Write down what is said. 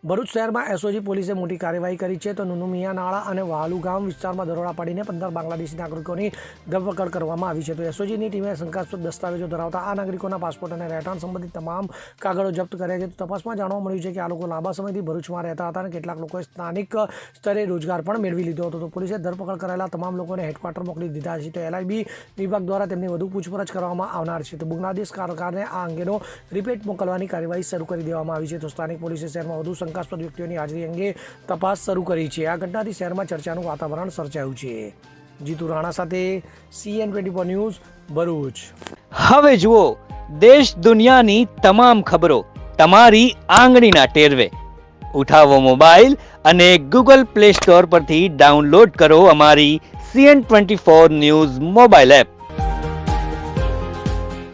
ભરૂચ શહેરમાં એસઓજી પોલીસે મોટી કાર્યવાહી કરી છે. તો નુનુમિયા નાળા અને વાલુ ગામ વિસ્તારમાં દરોડા પાડીને 15 બાંગ્લાદેશી નાગરિકોની ધરપકડ કરવામાં આવી છે. તો એસઓજીની ટીમે શંકાસ્પદ દસ્તાવેજો ધરાવતા આ નાગરિકોના પાસપોર્ટ અને રહેઠાણ સંબંધિત તમામ કાગળો જપ્ત કર્યા છે. તો તપાસમાં જાણવા મળ્યું છે કે આ લોકો લાંબા સમયથી ભરૂચમાં રહેતા હતા અને કેટલાક લોકોએ સ્થાનિક સ્તરે રોજગાર પણ મેળવી લીધો હતો. તો પોલીસે ધરપકડ કરાયેલા તમામ લોકોને હેડક્વાર્ટર મોકલી દીધા છે. તો એલઆઈબી વિભાગ દ્વારા તેમની વધુ પૂછપરછ કરવામાં આવનાર છે. તો બાંગ્લાદેશ સરકારને આ અંગેનો રિપોર્ટ મોકલવાની કાર્યવાહી શરૂ કરી દેવામાં આવી છે. તો સ્થાનિક પોલીસે શહેરમાં વધુ શંકાસ્પદ વ્યક્તિઓની હાજરી અંગે તપાસ શરૂ કરી છે. આ ઘટનાથી શહેરમાં ચર્ચાનું વાતાવરણ સર્જાયું છે. જીતુ રાણા સાથે CN24 ન્યૂઝ ભરૂચ. હવે જુઓ દેશ દુનિયાની તમામ ખબરો તમારી આંગળીના ટેરવે. ઉઠાવો મોબાઈલ અને Google Play Store પરથી ડાઉનલોડ કરો અમારી CN24 ન્યૂઝ મોબાઈલ એપ.